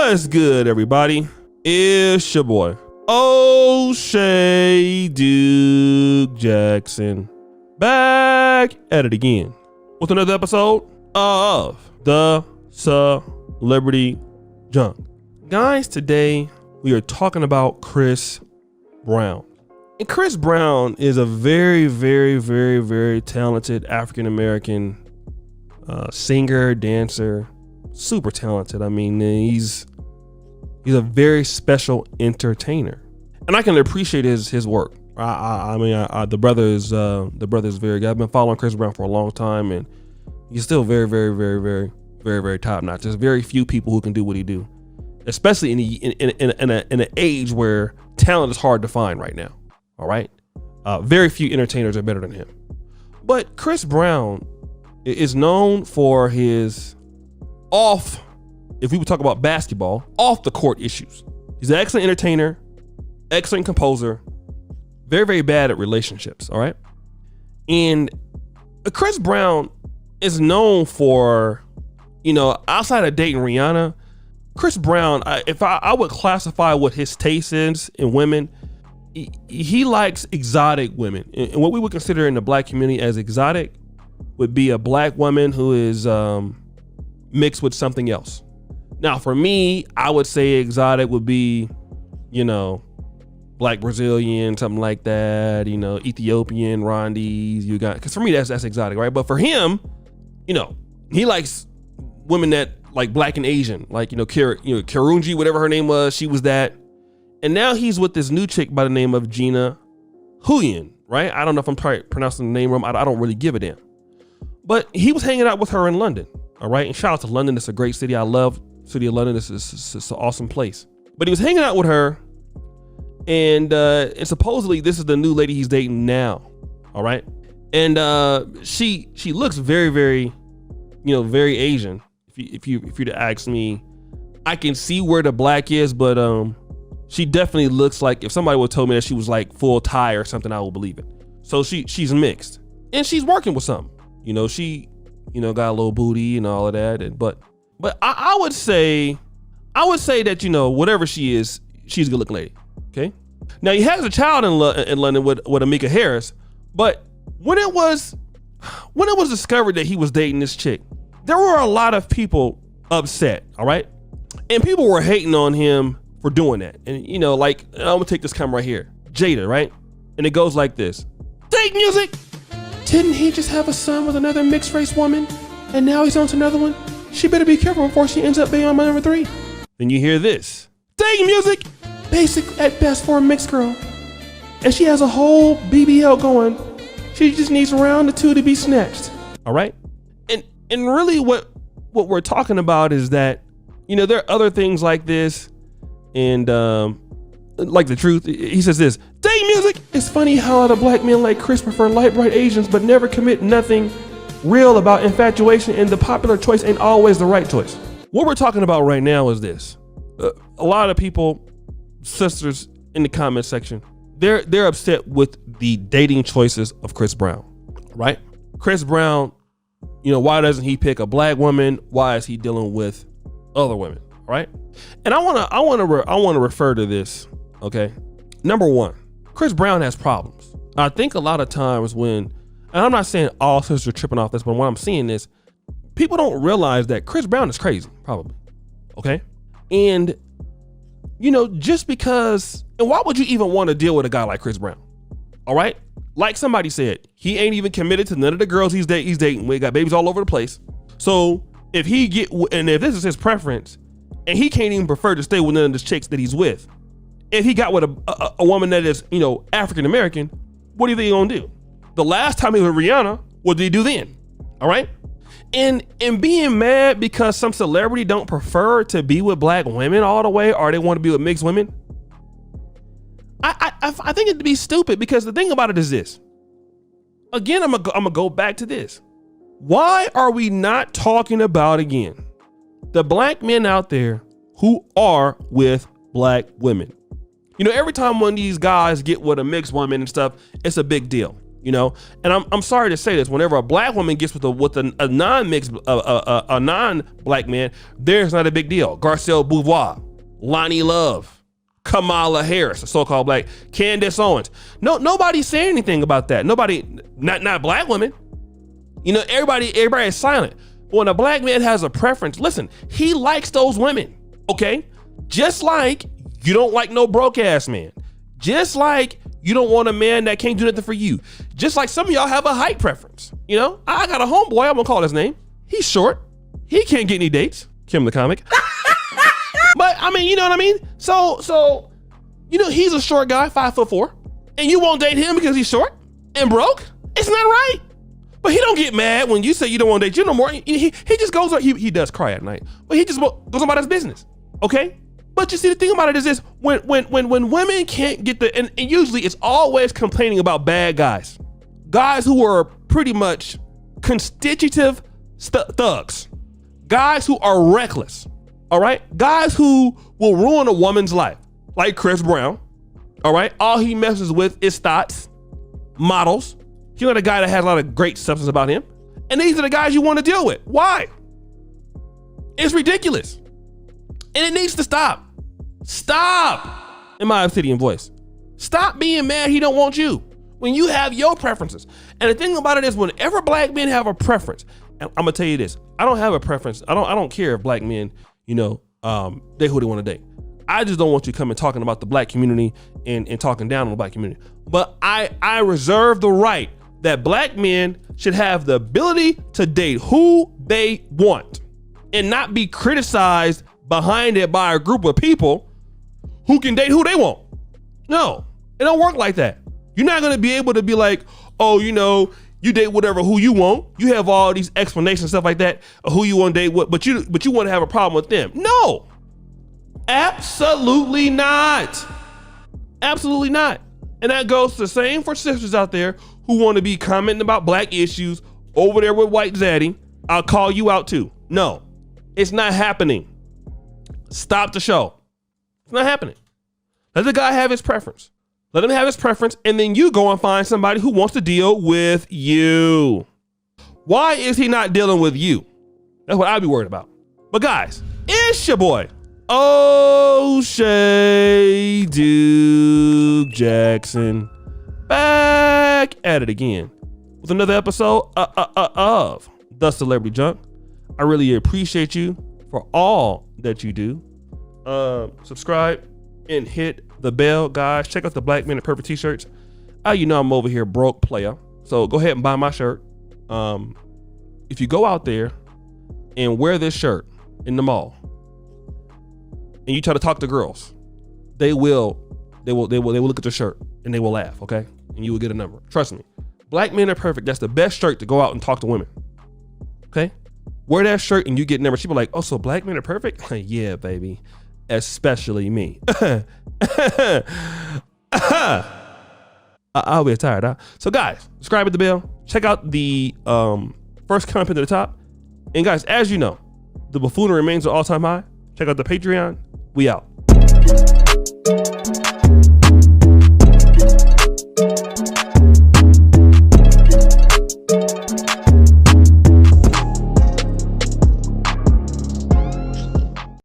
What's good, everybody? It's your boy, O'Shea Duke Jackson, back at it again with another episode of the Celebrity Junk. Guys, today we are talking about Chris Brown. And Chris Brown is a very, very, very, very talented African-American singer, dancer, super talented. I mean, he's a very special entertainer, and I can appreciate his work. The brother is very good. I've been following Chris Brown for a long time, and he's still very, very, very, very, very, very top notch. There's very few people who can do what he do, especially in an age where talent is hard to find right now. All right, very few entertainers are better than him. But Chris Brown is known for his if we would talk about basketball, off the court issues. He's an excellent entertainer, excellent composer, very, very bad at relationships. All right. And Chris Brown is known for, outside of dating Rihanna, Chris Brown, if I would classify what his taste is in women, he likes exotic women. And what we would consider in the black community as exotic would be a black woman who is mixed with something else. Now, for me, I would say exotic would be, black Brazilian, something like that, Ethiopian, Rwandese, because for me, that's exotic, right? But for him, he likes women that like black and Asian, like, Karunji, whatever her name was, she was that. And now he's with this new chick by the name of Gina Huyen, right? I don't know if I'm pronouncing the name wrong. I don't really give a damn. But he was hanging out with her in London, all right? And shout out to London. It's a great city. I love the city of London. It's an awesome place. But he was hanging out with her, and supposedly this is the new lady he's dating now, all right? And she looks very, very, very Asian. If you to ask me, I can see where the black is, but she definitely looks like, if somebody would tell me that she was like full Thai or something, I would believe it. So she's mixed, and she's working with something. She, got a little booty and all of that. But I would say that, whatever she is, she's a good looking lady. Okay. Now he has a child in London with Amika Harris, but when it was discovered that he was dating this chick, there were a lot of people upset. All right. And people were hating on him for doing that. And, I'm gonna take this camera right here, Jada, right? And it goes like this. Take music. Didn't he just have a son with another mixed race woman? And now he's on to another one? She better be careful before she ends up being on my number 3. Then you hear this. Take music. Basic at best for a mixed girl. And she has a whole BBL going. She just needs round the 2 to be snatched. All right? And really what we're talking about is that, there are other things like this. And like the truth, he says this, take music. It's funny how the black men like Chris prefer light bright Asians but never commit nothing real about infatuation, and the popular choice ain't always the right choice. What we're talking about right now is this. A lot of people, sisters in the comment section, they're upset with the dating choices of Chris Brown, right? Chris Brown, why doesn't he pick a black woman? Why is he dealing with other women, right? And I want to refer to this. Okay. Number one, Chris Brown has problems. I think a lot of times and I'm not saying all sisters are tripping off this, but when I'm seeing this, people don't realize that Chris Brown is crazy, probably. Okay. And, just because, and why would you even want to deal with a guy like Chris Brown? All right. Like somebody said, he ain't even committed to none of the girls he's dating. We got babies all over the place. So if this is his preference, and he can't even prefer to stay with none of the chicks that he's with, if he got with a woman that is, African-American, what do you think he's gonna do? The last time he was with Rihanna, what did he do then? All right. And being mad because some celebrity don't prefer to be with black women all the way, or they want to be with mixed women, I think it'd be stupid, because the thing about it is this. Again, I'm gonna go back to this. Why are we not talking about, again, the black men out there who are with black women? Every time one of these guys get with a mixed woman and stuff, it's a big deal. You know, and I'm sorry to say this. Whenever a black woman gets with a non-mixed a non-black man, there's not a big deal. Garcelle Beauvoir, Lonnie Love, Kamala Harris, a so-called black, Candace Owens. Nobody's saying anything about that. Nobody, not black women. You know, everybody is silent. But when a black man has a preference, listen, he likes those women. Okay, just like you don't like no broke ass man. Just like you don't want a man that can't do nothing for you. Just like some of y'all have a height preference. You know, I got a homeboy, I'm gonna call his name. He's short. He can't get any dates. Kim the comic. But I mean, you know what I mean? So, you know, he's a short guy, 5'4", and you won't date him because he's short and broke? It's not right. But he don't get mad when you say you don't want to date you no more. He just goes, he does cry at night, but he just goes about his business, okay? But you see, the thing about it is this, when women can't get and usually it's always complaining about bad guys. Guys who are pretty much constitutive thugs. Guys who are reckless, all right? Guys who will ruin a woman's life, like Chris Brown, all right? All he messes with is thoughts, models. He's not a guy that has a lot of great substance about him. And these are the guys you want to deal with. Why? It's ridiculous. And it needs to stop. Stop, in my obsidian voice. Stop being mad he don't want you when you have your preferences. And the thing about it is, whenever black men have a preference, and I'm gonna tell you this, I don't have a preference. I don't care if black men, you know, date who they want to date. I just don't want you coming talking about the black community and talking down on the black community. But I reserve the right that black men should have the ability to date who they want and not be criticized behind it by a group of people who can date who they want. No, it don't work like that. You're not gonna be able to be like, oh, you know, you date who you want. You have all these explanations, stuff like that, of who you want to date, but you want to have a problem with them. No, absolutely not. Absolutely not. And that goes the same for sisters out there who want to be commenting about black issues over there with White Zaddy. I'll call you out too. No, it's not happening. Stop the show. It's not happening. Let the guy have his preference. Let him have his preference, and then you go and find somebody who wants to deal with you. Why is he not dealing with you? That's what I'd be worried about. But guys, it's your boy, O'Shea Duke Jackson, back at it again with another episode of The Celebrity Junk. I really appreciate you for all that you do. Subscribe and hit the bell, guys. Check out the Black Men Are Perfect t-shirts. You know I'm over here broke player, so go ahead and buy my shirt. If you go out there and wear this shirt in the mall and you try to talk to girls, they will look at your shirt and they will laugh, okay? And you will get a number. Trust me. Black Men Are Perfect. That's the best shirt to go out and talk to women. Okay? Wear that shirt and you get numbers. People are like, oh, so black men are perfect? Yeah, baby. Especially me. I'll be tired, huh? So guys, subscribe at the bell. Check out the first comment at the top. And guys, as you know, the buffoonery remains an all-time high. Check out the Patreon. We out.